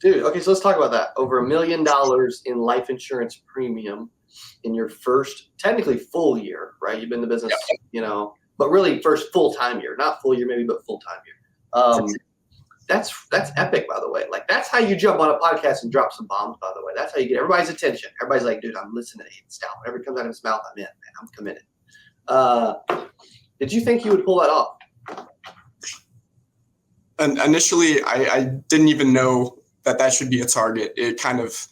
Dude, okay, so let's talk about that. Over $1 million in life insurance premium in your first, technically full year, right? You've been in the business, but really first full-time year, not full year maybe, but full-time year. That's epic, by the way. Like, that's how you jump on a podcast and drop some bombs, by the way. That's how you get everybody's attention. Everybody's like, dude, I'm listening to Aidan Stout. Whatever comes out of his mouth, I'm in, man. I'm committed. Did you think you would pull that off? And initially, I didn't even know that should be a target. It kind of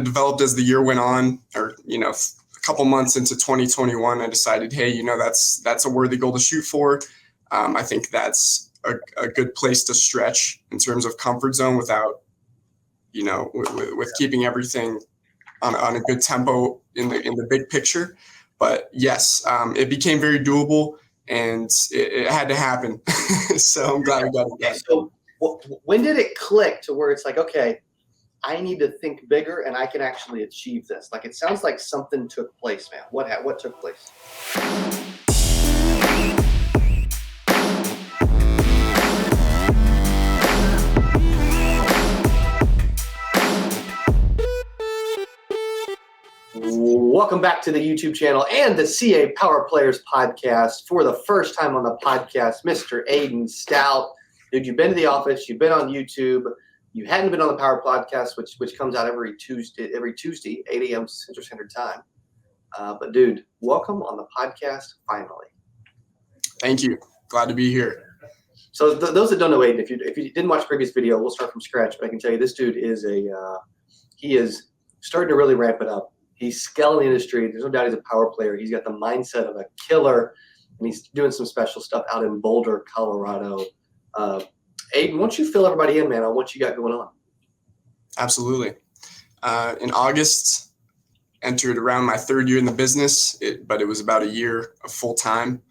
developed as the year went on, or a couple months into 2021, I decided, hey, that's a worthy goal to shoot for. I think that's a good place to stretch in terms of comfort zone without, with keeping everything on a good tempo in the big picture. But yes, it became very doable, and it had to happen. So I'm glad we got it done. So when did it click to where it's like, okay, I need to think bigger and I can actually achieve this? Like, it sounds like something took place, man. What took place? Welcome back to the YouTube channel and the CA Power Players podcast. For the first time on the podcast, Mr. Aidan Stout. Dude, you've been to the office, you've been on YouTube, you hadn't been on the Power Podcast, which comes out every Tuesday, 8 a.m. Central Standard Time. But dude, welcome on the podcast finally. Thank you. Glad to be here. So those that don't know Aidan, if you didn't watch the previous video, we'll start from scratch. But I can tell you, this dude is he is starting to really ramp it up. He's scaling the industry. There's no doubt he's a power player. He's got the mindset of a killer, and he's doing some special stuff out in Boulder, Colorado. Aidan, why don't you fill everybody in, man, on what you got going on? Absolutely. In August, entered around my third year in the business, but it was about a year of full time.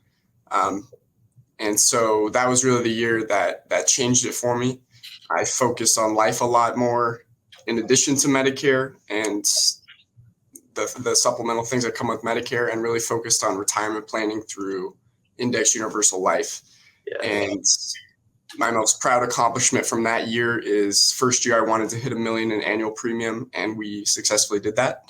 And so that was really the year that changed it for me. I focused on life a lot more in addition to Medicare and the supplemental things that come with Medicare, and really focused on retirement planning through Index Universal Life. Yeah. And my most proud accomplishment from that year is first year I wanted to hit $1 million in annual premium, and we successfully did that.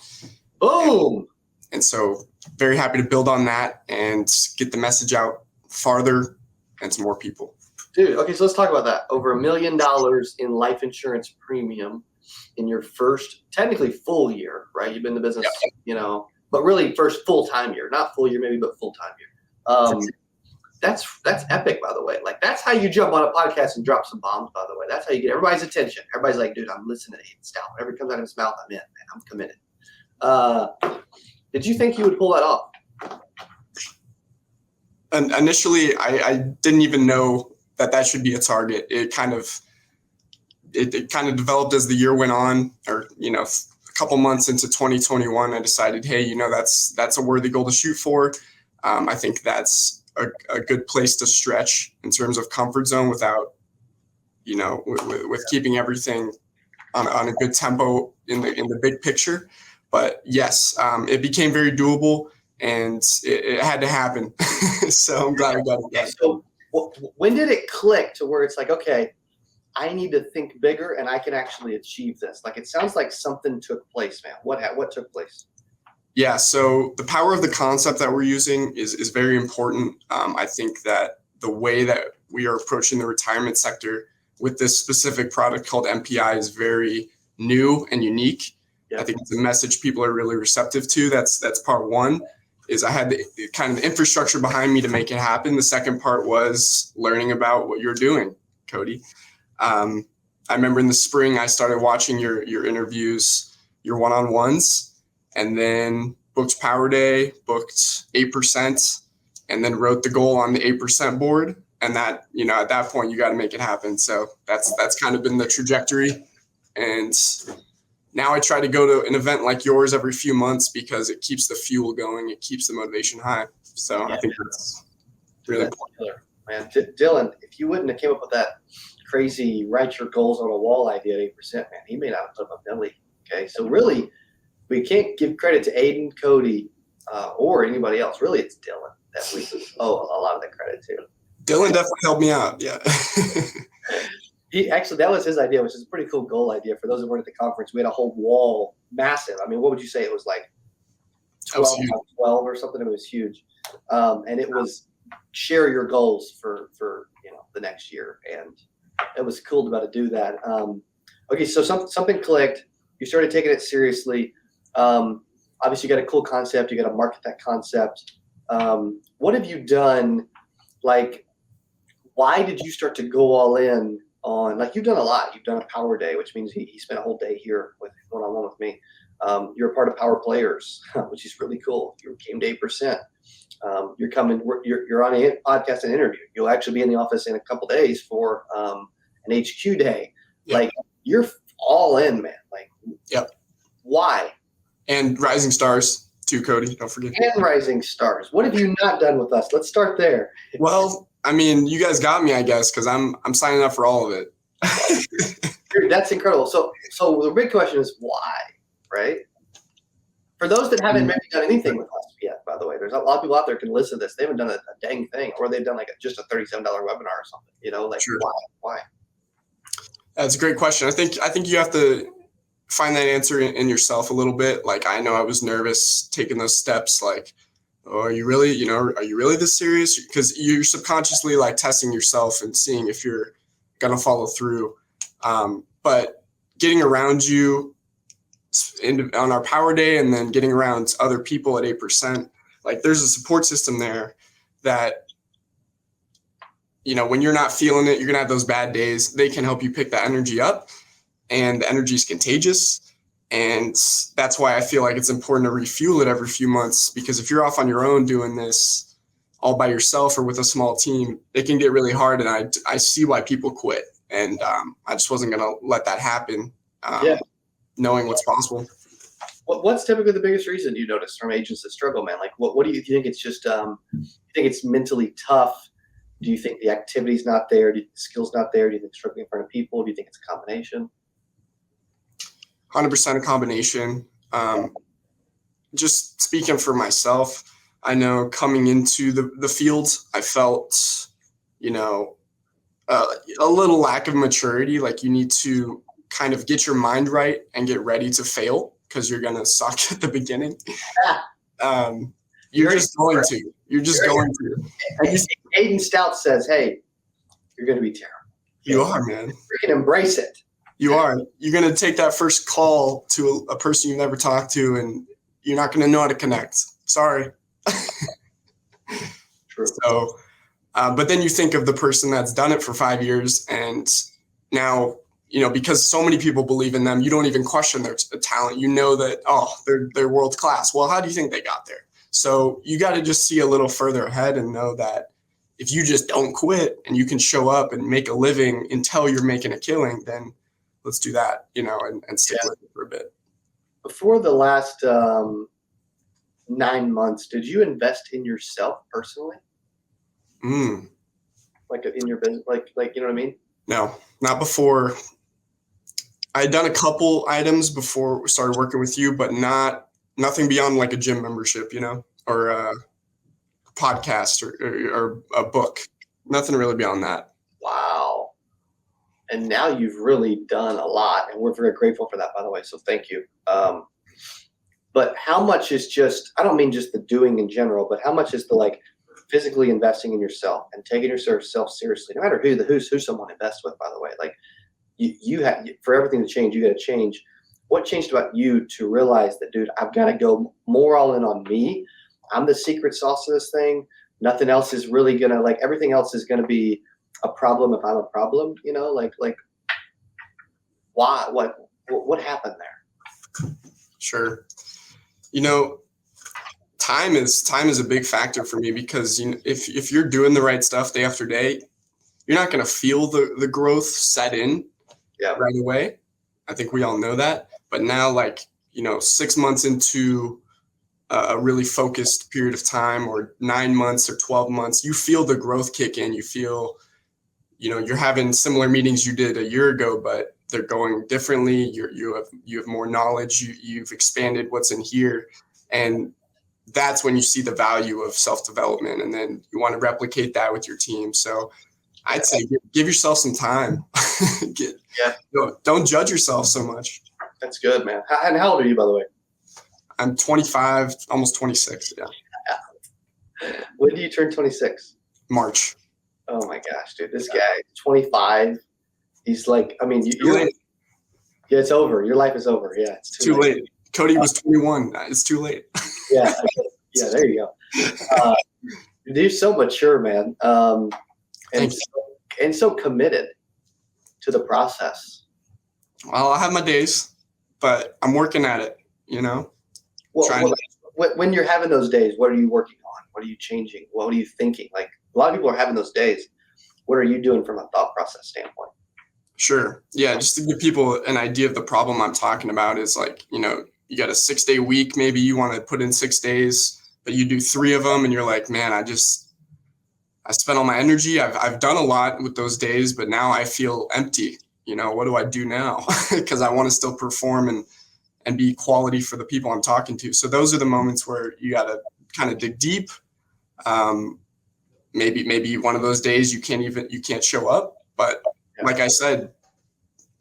Boom! And so very happy to build on that and get the message out farther and to more people. Dude, okay, so let's talk about that. Over $1 million in life insurance premium in your first, technically full year, right? You've been in the business, but really first full-time year, not full year maybe, but full-time year. That's epic, by the way. Like, that's how you jump on a podcast and drop some bombs, by the way. That's how you get everybody's attention. Everybody's like, dude, I'm listening to Aidan Stout. Whatever comes out of his mouth, I'm in, man. I'm committed. Did you think you would pull that off? And initially, I didn't even know that should be a target. It kind of developed as the year went on, or a couple months into 2021, I decided, hey, that's a worthy goal to shoot for. I think that's a good place to stretch in terms of comfort zone without, with keeping everything on a good tempo in the big picture. But yes, it became very doable, and it had to happen. So I'm glad we got it done. So when did it click to where it's like, okay, I need to think bigger and I can actually achieve this? Like, it sounds like something took place, man. What took place? Yeah, so the power of the concept that we're using is very important. I think that the way that we are approaching the retirement sector with this specific product called MPI is very new and unique. Yeah. I think it's a message people are really receptive to. That's part one, is I had the kind of the infrastructure behind me to make it happen. The second part was learning about what you're doing, Cody. I remember in the spring, I started watching your interviews, your one-on-ones, and then booked Power Day, booked 8%, and then wrote the goal on the 8% board. And that, at that point, you got to make it happen. So that's kind of been the trajectory. And now I try to go to an event like yours every few months because it keeps the fuel going. It keeps the motivation high. So yeah. I think that's really important. Man, Dylan, if you wouldn't have came up with that crazy write your goals on a wall idea at 8%, man, he may not have put up a milli. Okay, so really, we can't give credit to Aidan, Cody, or anybody else. Really, it's Dylan that we owe a lot of the credit to. Dylan definitely helped me out, yeah. That was his idea, which is a pretty cool goal idea. For those who weren't at the conference, we had a whole wall, massive. I mean, what would you say? It was like 12 by 12 or something. It was huge. And it was share your goals for the next year. And it was cool to be able to do that. Okay, so something clicked. You started taking it seriously. Obviously, you got a cool concept. You got to market that concept. What have you done? Like, why did you start to go all in on, like, you've done a lot. You've done a power day, which means he spent a whole day here with one-on-one with me. You're a part of Power Players, which is really cool. You came to 8%. You're on a podcast and interview. You'll actually be in the office in a couple days for an HQ day. Yep. Like, you're all in, man. Like, yep. Why? And Rising Stars too, Cody. Don't forget. And Rising Stars. What have you not done with us? Let's start there. Well, I mean, you guys got me, I guess, because I'm signing up for all of it. Dude, that's incredible. So the big question is why, right? For those that haven't maybe done anything with us yet, by the way, there's a lot of people out there can listen to this. They haven't done a dang thing, or they've done like just a $37 webinar or something. Like, sure. Why? That's a great question. I think you have to find that answer in yourself a little bit. Like, I know I was nervous taking those steps. Like, oh, are you really this serious? Because you're subconsciously like testing yourself and seeing if you're gonna follow through. But getting around you on our power day, and then getting around other people at 8%, like, there's a support system there that, when you're not feeling it, you're gonna have those bad days. They can help you pick that energy up, and the energy is contagious. And that's why I feel like it's important to refuel it every few months, because if you're off on your own doing this all by yourself or with a small team, it can get really hard. And I see why people quit. And I just wasn't going to let that happen, knowing what's possible. What's typically the biggest reason you notice from agents that struggle, man? Like, what do you think? It's just, you think it's mentally tough? Do you think the activity's not there? Do you think the skill's not there? Do you think struggling in front of people? Do you think it's a combination? 100% a combination. Just speaking for myself, I know coming into the field, I felt, a little lack of maturity. Like, you need to kind of get your mind right and get ready to fail, because you're going to suck at the beginning. You're just going to. Aidan Stout says, hey, you're going to be terrible. You are, man. Freaking embrace it. You are. You're going to take that first call to a person you've never talked to, and you're not going to know how to connect. Sorry. True. So, but then you think of the person that's done it for 5 years, and now, because so many people believe in them, you don't even question their talent. You know that, they're world class. Well, how do you think they got there? So you got to just see a little further ahead and know that if you just don't quit and you can show up and make a living until you're making a killing, then let's do that, and stick with it for a bit. Before the last 9 months, did you invest in yourself personally? Like in your business, like you know what I mean? No, not before. I had done a couple items before we started working with you, but nothing beyond like a gym membership, or a podcast or a book. Nothing really beyond that. Wow. And now you've really done a lot, and we're very grateful for that, by the way. So thank you. But how much is just, I don't mean just the doing in general, but how much is the like physically investing in yourself and taking yourself seriously, no matter who someone invests with, by the way. Like, you have, for everything to change, you got to change. What changed about you to realize that, dude, I've got to go more all in on me. I'm the secret sauce of this thing. Nothing else is really going to, like, everything else is going to be a problem if I'm a problem, like why, what happened there? Sure. Time is a big factor for me, because if you're doing the right stuff day after day, you're not going to feel the growth set in right away. I think we all know that. But now, 6 months into a really focused period of time, or 9 months or 12 months, you feel the growth kick in. You feel, you're having similar meetings you did a year ago, but they're going differently. You have more knowledge. You've expanded what's in here, and that's when you see the value of self-development, and then you want to replicate that with your team. So I'd say give yourself some time. Don't judge yourself so much. That's good, man. And how old are you, by the way? I'm 25, almost 26. Yeah. When do you turn 26? March. Oh my gosh, dude. This guy, 25. He's like, I mean, Yeah, it's over. Your life is over. Yeah, it's too late. Cody was 21. It's too late. Yeah. Yeah, there you go. You're so mature, man. And so committed to the process. Well, I have my days, but I'm working at it, Well, when you're having those days, what are you working on? What are you changing? What are you thinking? Like, a lot of people are having those days. What are you doing from a thought process standpoint? Sure. Yeah. Just to give people an idea of the problem I'm talking about is like, you got a 6-day week. Maybe you want to put in 6 days, but you do 3 of them and you're like, man, I spent all my energy. I've done a lot with those days, but now I feel empty. What do I do now? Because I want to still perform and be quality for the people I'm talking to. So those are the moments where you got to kind of dig deep. Maybe one of those days you can't show up, but like I said,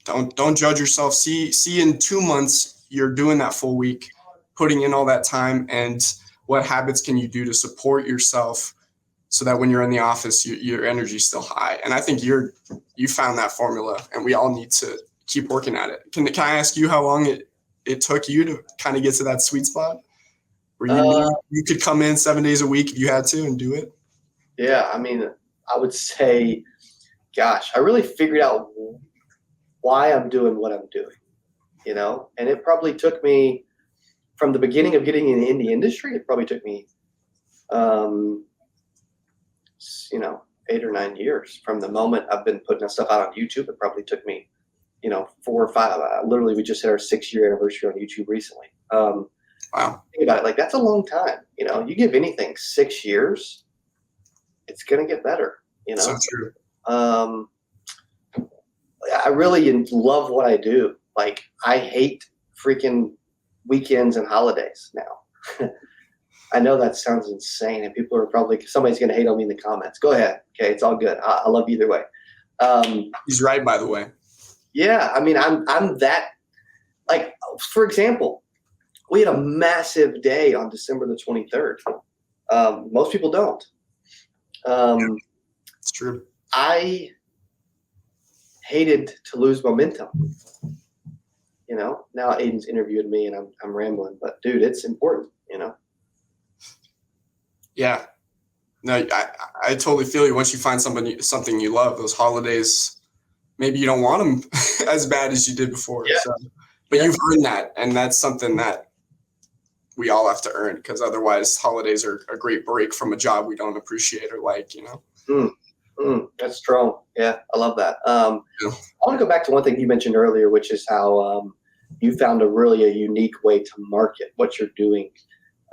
don't judge yourself. See in 2 months, you're doing that full week, putting in all that time, and what habits can you do to support yourself so that when you're in the office, your energy's still high. And I think you found that formula, and we all need to keep working at it. Can I ask you how long it took you to kind of get to that sweet spot where you could come in 7 days a week if you had to and do it? Yeah, I mean, I would say, gosh, I really figured out why I'm doing what I'm doing, and it probably took me from the beginning of getting in the industry. It probably took me, 8 or 9 years from the moment I've been putting stuff out on YouTube. It probably took me, 4 or 5. Literally, we just hit our 6-year anniversary on YouTube recently. Wow. Think about it. Like, that's a long time. You give anything 6 years, it's going to get better, So true. I really love what I do. Like, I hate freaking weekends and holidays now. I know that sounds insane, and people are probably, somebody's going to hate on me in the comments. Go ahead. Okay. It's all good. I love you either way. He's right, by the way. Yeah. I mean, I'm that, like, for example, we had a massive day on December the 23rd. Most people don't. It's true. I hated to lose momentum. Now Aidan's interviewed me and I'm rambling, but dude, it's important, Yeah. No, I totally feel you. Once you find something you love, those holidays, maybe you don't want them as bad as you did before. Yeah. But you've earned that. And that's something that we all have to earn, because otherwise holidays are a great break from a job we don't appreciate or like, That's strong. Yeah, I love that. I want to go back to one thing you mentioned earlier, which is how you found a unique way to market what you're doing.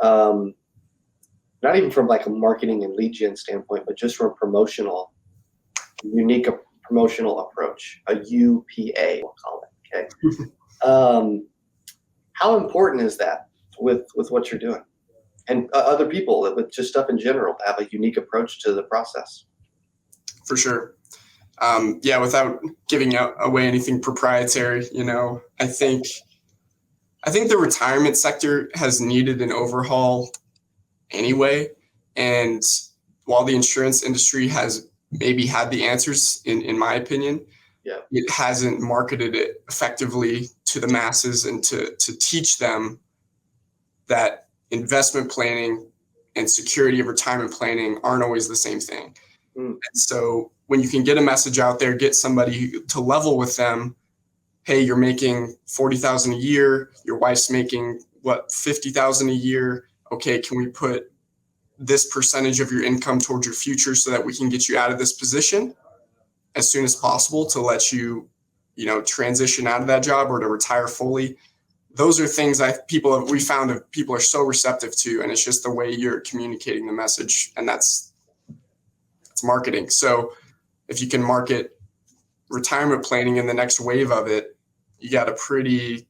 Not even from like a marketing and lead gen standpoint, but just from a unique promotional approach, a UPA, we'll call it. Okay. How important is that with what you're doing, and other people with just stuff in general to have a unique approach to the process? For sure. Without giving away anything proprietary, I think the retirement sector has needed an overhaul anyway. And while the insurance industry has maybe had the answers, in my opinion, it hasn't marketed it effectively to the masses and to teach them that investment planning and security of retirement planning aren't always the same thing. And so when you can get a message out there, get somebody to level with them, hey, you're making $40,000 a year, your wife's making $50,000 a year. Okay, can we put this percentage of your income towards your future so that we can get you out of this position as soon as possible to let you, transition out of that job or to retire fully? Those are things we found that people are so receptive to, and it's just the way you're communicating the message, and that's marketing. So if you can market retirement planning in the next wave of it, you got a pretty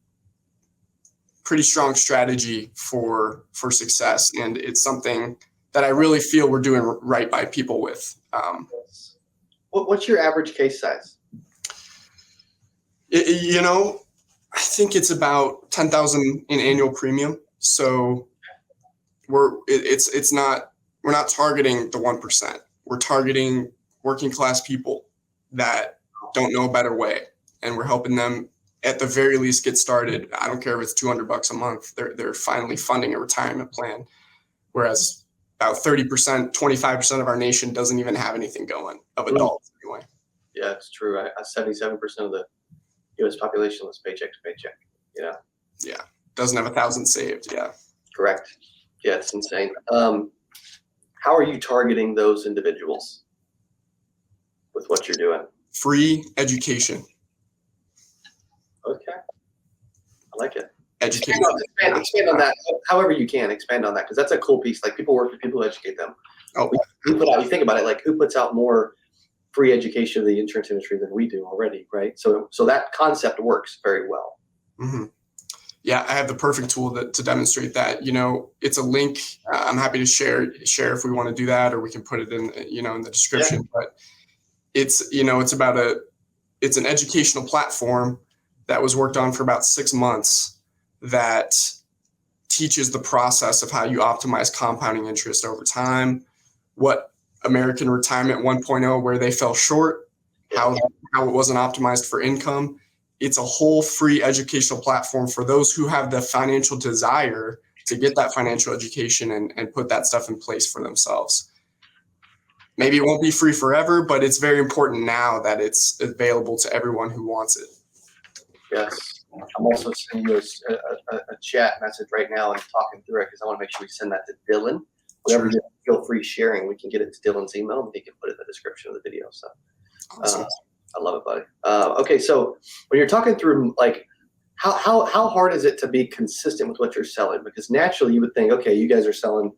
strong strategy for success. And it's something that I really feel we're doing right by people with. What's your average case size? I think it's about 10,000 in annual premium. So we're not targeting the 1%. We're targeting working class people that don't know a better way, and we're helping them at the very least get started. I don't care if it's $200 a month. They're finally funding a retirement plan, whereas about 30%, 25% of our nation doesn't even have anything going of adults anyway. Yeah, it's true. 77% of the U.S. population lives paycheck to paycheck. Yeah, doesn't have 1,000 saved. Yeah, correct. Yeah, it's insane. How are you targeting those individuals with what you're doing? Free education. Okay, I like it. Education. Expand on that. However you can expand on that, because that's a cool piece. Like, people work with people who educate them. Oh, you think about it. Like, who puts out more free education of the insurance industry than we do already, right? So that concept works very well. Mm-hmm. Yeah, I have the perfect tool to demonstrate that. It's a link. I'm happy to share if we want to do that, or we can put it in in the description. Yeah. But it's it's an educational platform that was worked on for about 6 months that teaches the process of how you optimize compounding interest over time, what American Retirement 1.0, where they fell short, how it wasn't optimized for income. It's a whole free educational platform for those who have the financial desire to get that financial education and put that stuff in place for themselves. Maybe it won't be free forever, but it's very important now that it's available to everyone who wants it. Yes. I'm also sending you a chat message right now and talking through it, because I want to make sure we send that to Dylan. Whatever you feel free sharing, we can get it to Dylan's email, and he can put it in the description of the video. So awesome. I love it, buddy. Okay, so when you're talking through, like, how hard is it to be consistent with what you're selling? Because naturally you would think, okay, you guys are selling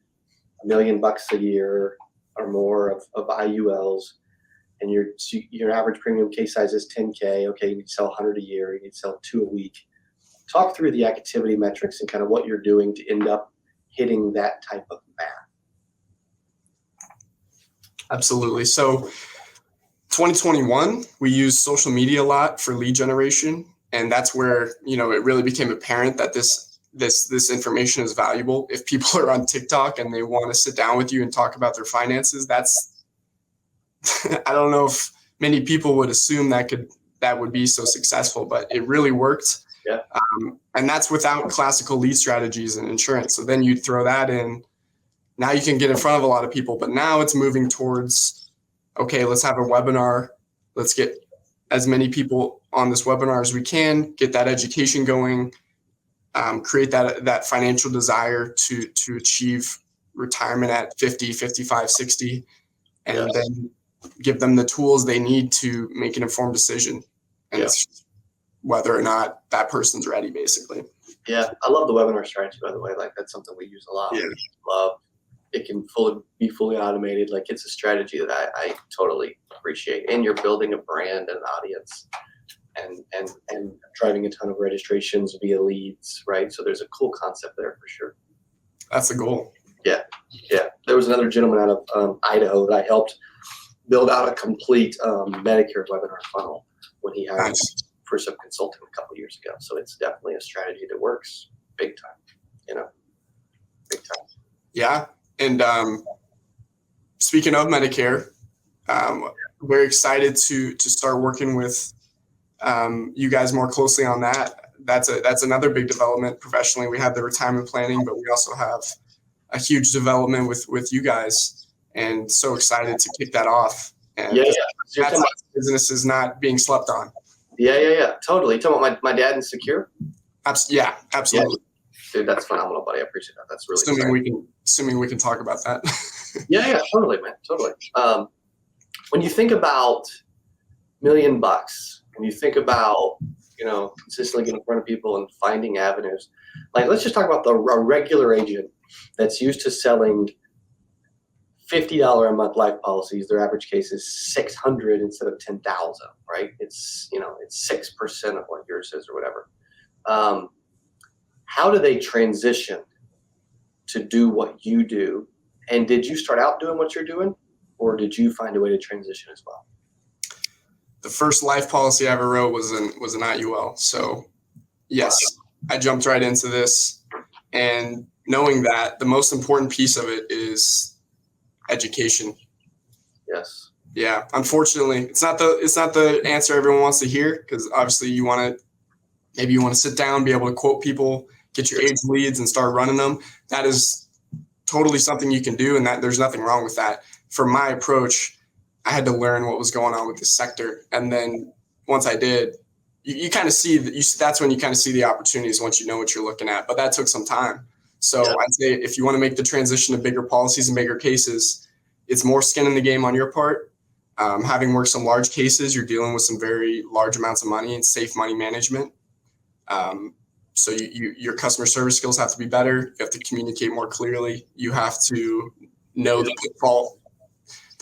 $1 million a year or more of IULs, and your average premium case size is 10K. Okay, you need to sell 100 a year. You need to sell 2 a week. Talk through the activity metrics and kind of what you're doing to end up hitting that type of math. Absolutely. So 2021, we used social media a lot for lead generation. And that's where, it really became apparent that this information is valuable. If people are on TikTok and they want to sit down with you and talk about their finances, that's, I don't know if many people would assume that would be so successful, but it really worked. Yeah. And that's without classical lead strategies in insurance. So then you throw that in. Now you can get in front of a lot of people, but now it's moving towards, okay, let's have a webinar. Let's get as many people on this webinar as we can, get that education going, create that financial desire to achieve retirement at 50, 55, 60, and then give them the tools they need to make an informed decision. And it's whether or not that person's ready, basically. Yeah, I love the webinar strategy, by the way. Like, that's something we use a lot. Yeah. Love. It can be fully automated. Like, it's a strategy that I totally appreciate. And you're building a brand and an audience, and driving a ton of registrations via leads, right? So there's a cool concept there for sure. That's the goal. Yeah. There was another gentleman out of Idaho that I helped build out a complete Medicare webinar funnel when he hired me for some consulting a couple years ago. So it's definitely a strategy that works big time. Big time. Yeah. And speaking of Medicare, we're excited to start working with you guys more closely on that. That's another big development professionally. We have the retirement planning, but we also have a huge development with you guys, and so excited to kick that off. And that's business is not being slept on. Yeah. Totally. You talking about my dad and Secure? Absolutely. Yeah. Dude, that's phenomenal, buddy. I appreciate that. That's really assuming we can talk about that. Yeah, totally, man. Totally. When you think about $1 million, when you think about, consistently getting in front of people and finding avenues, like, let's just talk about a regular agent that's used to selling $50 a month life policies. Their average case is 600 instead of 10,000, right? It's 6% of what yours is or whatever. How do they transition to do what you do? And did you start out doing what you're doing, or did you find a way to transition as well? the first life policy I ever wrote was an IUL. So yes, I jumped right into this, and knowing that the most important piece of it is education. Yes. Yeah. Unfortunately, it's not the answer everyone wants to hear, because obviously you want to sit down, be able to quote people, get your age leads and start running them. That is totally something you can do, and that there's nothing wrong with that. For my approach, I had to learn what was going on with this sector. And then once I did, you kind of see that that's when you kind of see the opportunities once you know what you're looking at. But that took some time. So I'd say if you want to make the transition to bigger policies and bigger cases, it's more skin in the game on your part. Having worked some large cases, you're dealing with some very large amounts of money and safe money management. So your customer service skills have to be better. You have to communicate more clearly. You have to know the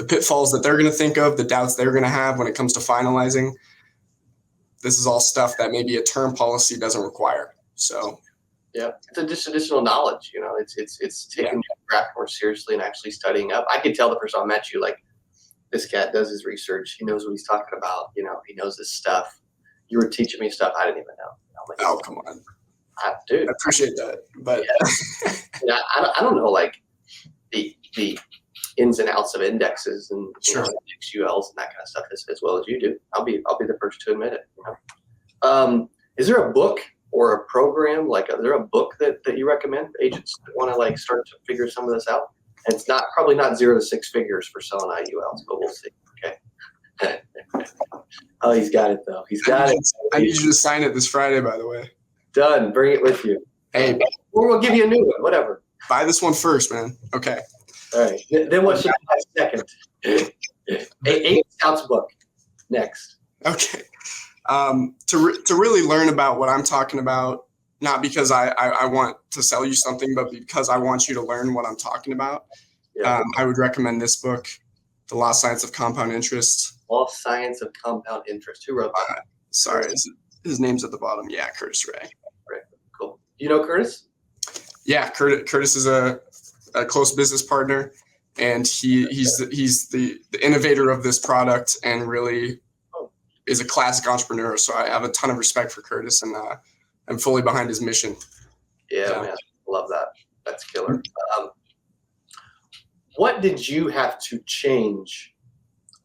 pitfalls that they're going to think of, the doubts they're going to have when it comes to finalizing. This is all stuff that maybe a term policy doesn't require. So, yeah, it's just additional knowledge. It's taking your craft more seriously and actually studying up. I could tell the person I met you, like, this cat does his research. He knows what he's talking about. He knows his stuff. You were teaching me stuff I didn't even know. Like, oh, come on. Dude, I appreciate that. But yeah, I don't know, like, the ins and outs of indexes and index ULs and that kind of stuff as well as you do. I'll be the first to admit it. Is there a book or a program, like, is there a book that you recommend for agents that want to, like, start to figure some of this out? And it's probably not 0 to 6 figures for selling IULs, but we'll see. Okay. Oh, he's got it though. He's got it. I need you to sign it this Friday, by the way. Done. Bring it with you. Hey, or we'll give you a new one. Whatever. Buy this one first, man. Okay. All right. Then what should I buy second? Aidan Stout's book next. Okay. To really learn about what I'm talking about, not because I want to sell you something, but because I want you to learn what I'm talking about. Yeah. I would recommend this book, The Lost Science of Compound Interest. Lost Science of Compound Interest. Who wrote that? Sorry, his name's at the bottom. Yeah, Curtis Ray. Right. Cool. You know Curtis? Yeah, Curtis is a close business partner, and he's the innovator of this product, and really is a classic entrepreneur. So I have a ton of respect for Curtis, and I'm fully behind his mission. Yeah, man, love that. That's killer. What did you have to change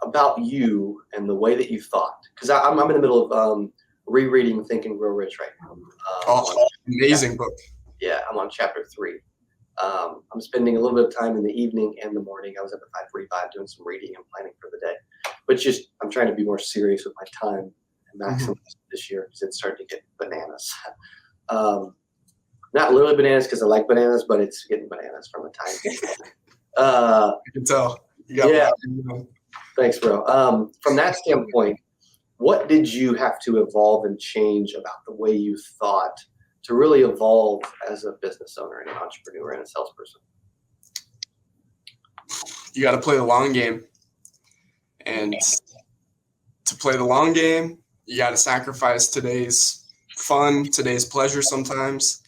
about you and the way that you thought? Because I'm in the middle of rereading Think and Grow Rich right now. Amazing book. Yeah, I'm on chapter 3. I'm spending a little bit of time in the evening and the morning. I was up at 5:45 doing some reading and planning for the day. But I'm trying to be more serious with my time and maximize this year because it's starting to get bananas. Not literally bananas because I like bananas, but it's getting bananas from the time. I can tell. Thanks, bro. From that standpoint, what did you have to evolve and change about the way you thought to really evolve as a business owner and an entrepreneur and a salesperson? You got to play the long game. And to play the long game, you got to sacrifice today's fun, today's pleasure sometimes.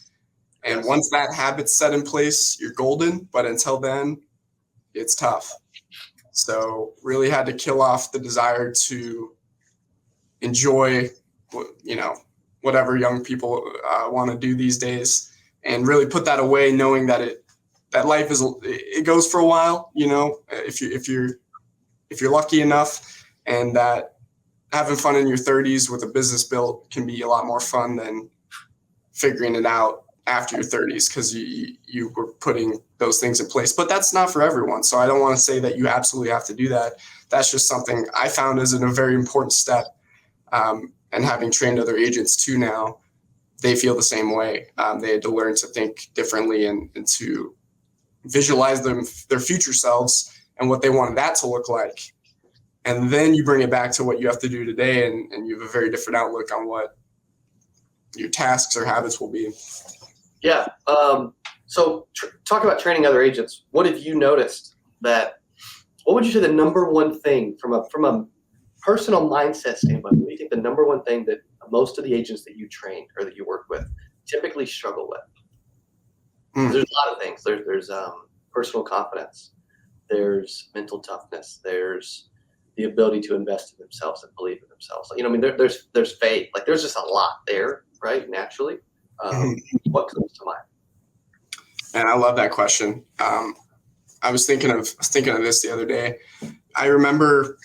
And once that habit's set in place, you're golden. But until then, it's tough. So really had to kill off the desire to enjoy, whatever young people want to do these days, and really put that away, knowing that that life it goes for a while. If you're lucky enough, and that having fun in your 30s with a business built can be a lot more fun than figuring it out after your 30s, because you were putting those things in place. But that's not for everyone. So I don't want to say that you absolutely have to do that. That's just something I found is a very important step. And having trained other agents too now, they feel the same way. They had to learn to think differently and to visualize their future selves and what they wanted that to look like. And then you bring it back to what you have to do today, and you have a very different outlook on what your tasks or habits will be. Yeah. So talk about training other agents. What have you noticed what would you say the number one thing from a personal mindset standpoint, what do you think the number one thing that most of the agents that you train or that you work with typically struggle with? There's a lot of things. There's personal confidence. There's mental toughness. There's the ability to invest in themselves and believe in themselves. You know, I mean, there's faith. Like there's just a lot there, right? Naturally. What comes to mind? And I love that question. I was thinking of this the other day. I remember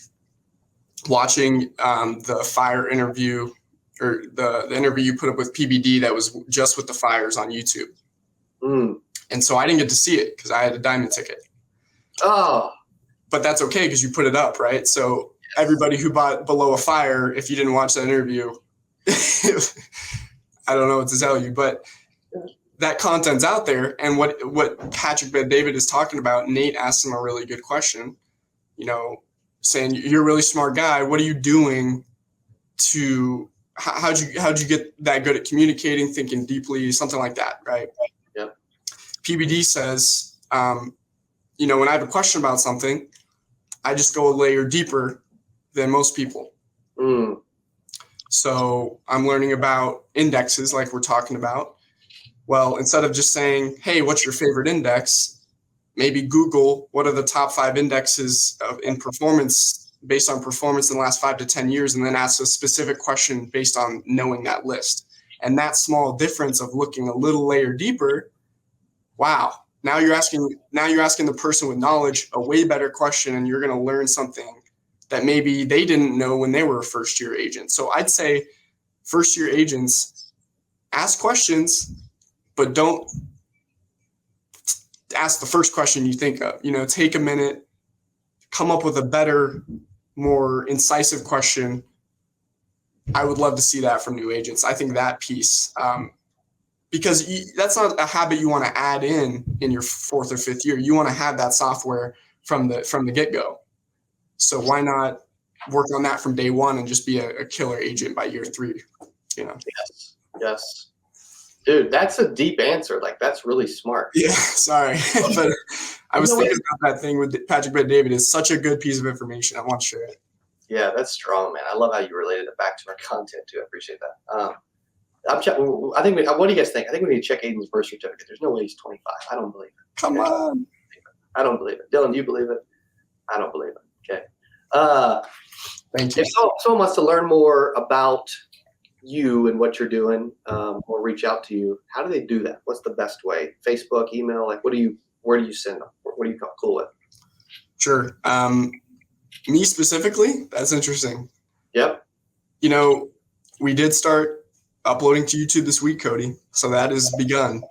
watching the fire interview, or the interview you put up with PBD that was just with the fires on YouTube. And so I didn't get to see it because I had a diamond ticket. Oh, but that's okay because you put it up, right? So everybody who bought Below a Fire, if you didn't watch that interview, I don't know what to tell you, but that content's out there. And what Patrick Bet-David is talking about, Nate asked him a really good question, you know, saying, you're a really smart guy. What are you doing to, how'd you get that good at communicating, thinking deeply, something like that, right? Yep. PBD says, you know, when I have a question about something, I just go a layer deeper than most people. So I'm learning about indexes like we're talking about. Well, instead of just saying, hey, what's your favorite index? Maybe Google what are the top 5 indexes in performance based on performance in the last 5 to 10 years, and then ask a specific question based on knowing that list. And that small difference of looking a little layer deeper, wow. Now you're asking the person with knowledge a way better question, and you're going to learn something that maybe they didn't know when they were a first-year agent. So I'd say first-year agents, ask questions, but don't ask the first question you think of. You know, take a minute, come up with a better, more incisive question. I would love to see that from new agents. I think that piece, because that's not a habit you want to add in your 4th or 5th year. You want to have that software from the get-go. So why not work on that from day one and just be a killer agent by year 3? You know? Yes. Dude, that's a deep answer. Like, that's really smart. Yeah, sorry. But I was thinking about that thing with Patrick Bet-David. Is such a good piece of information. I want to share it. Yeah, that's strong, man. I love how you related it back to our content, too. I appreciate that. What do you guys think? I think we need to check Aidan's birth certificate. There's no way he's 25. I don't believe it. Come on. I don't believe it. Dylan, do you believe it? I don't believe it. Okay. Thank you. If someone wants to learn more about you and what you're doing, or reach out to you, how do they do that? What's the best way? Facebook, email? Like, where do you send them? What do you cool with? Sure. Me specifically, that's interesting. Yep. You know, we did start uploading to YouTube this week, Cody. So that has begun.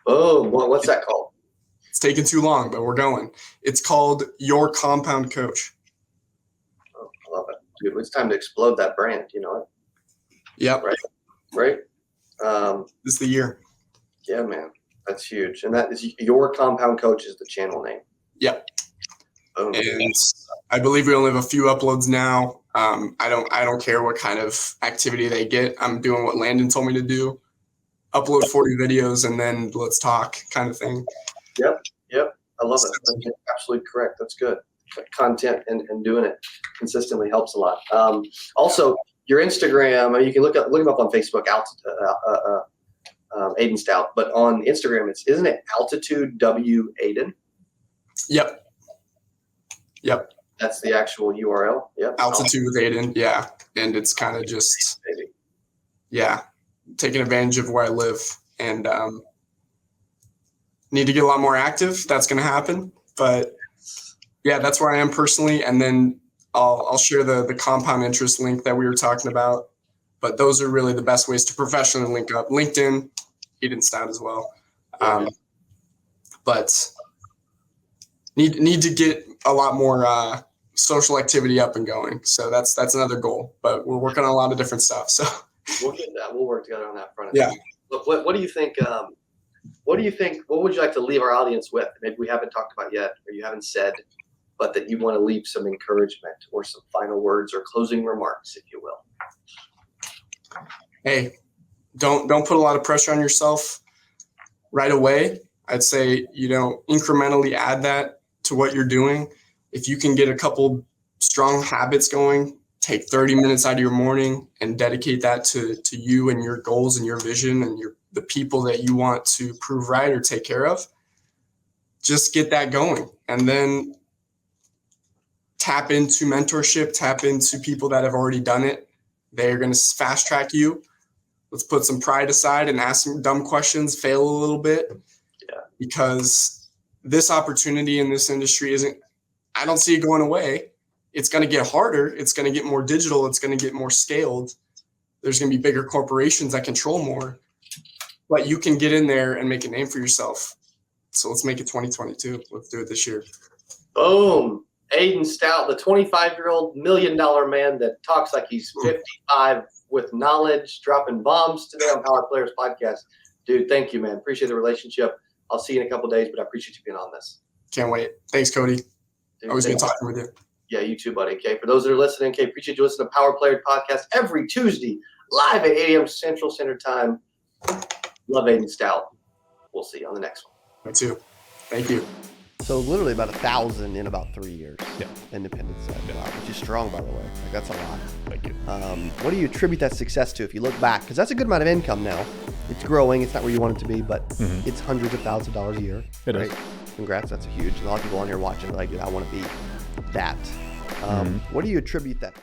Oh, what's that called? It's taken too long, but we're going. It's called Your Compound Coach. Oh, I love it. Dude, it's time to explode that brand, you know it? Yep. Right. This is the year. Yeah, man. That's huge. And that is Your Compound Coach is the channel name. Yep. Oh, and I believe we only have a few uploads now. I don't care what kind of activity they get. I'm doing what Landon told me to do. Upload 40 videos and then let's talk kind of thing. Yep. I love it. That's absolutely correct. That's good. Content and doing it consistently helps a lot. Also, your Instagram, you can look him up on Facebook, Aidan Stout, but on Instagram, isn't it Altitude W Aidan? Yep. That's the actual URL. Yep. Altitude with Aidan. Yeah. And it's kind of just, taking advantage of where I live, and need to get a lot more active. That's going to happen. But yeah, that's where I am personally. And then I'll share the compound interest link that we were talking about. But those are really the best ways to professionally link up. LinkedIn, Aidan Stout as well. But need to get a lot more social activity up and going. So that's another goal. But we're working on a lot of different stuff. So we'll get that. We'll work together on that front. Yeah. Look, what do you think? What do you think? What would you like to leave our audience with? Maybe we haven't talked about yet, or you haven't said, but that you want to leave some encouragement or some final words or closing remarks, if you will. Hey, don't put a lot of pressure on yourself right away. I'd say, incrementally add that to what you're doing. If you can get a couple strong habits going, take 30 minutes out of your morning and dedicate that to you and your goals and your vision and the people that you want to prove right or take care of. Just get that going. And then tap into mentorship, tap into people that have already done it. They're going to fast track you. Let's put some pride aside and ask some dumb questions, fail a little bit. Yeah. Because this opportunity in this industry I don't see it going away. It's going to get harder. It's going to get more digital. It's going to get more scaled. There's going to be bigger corporations that control more. But you can get in there and make a name for yourself. So let's make it 2022. Let's do it this year. Boom. Aidan Stout, the 25-year-old $1 million man that talks like he's 55 with knowledge, dropping bombs today on Power Players Podcast. Dude, thank you, man. Appreciate the relationship. I'll see you in a couple of days, but I appreciate you being on this. Can't wait. Thanks, Cody. Dude, Always good talking with you. Yeah, you too, buddy. Okay, for those that are listening, okay, appreciate you listening to Power Players Podcast every Tuesday, live at 8 a.m. Central Standard Time. Love Aidan Stout. We'll see you on the next one. Me too. Thank you. So literally about 1,000 in about 3 years. Yeah. Independent side. Wow, which is strong, by the way. Like, that's a lot. Thank you. What do you attribute that success to if you look back? Because that's a good amount of income now. It's growing. It's not where you want it to be, but it's hundreds of thousands of dollars a year. It is. Congrats. That's a huge. A lot of people on here watching are like, dude, I want to be that. What do you attribute that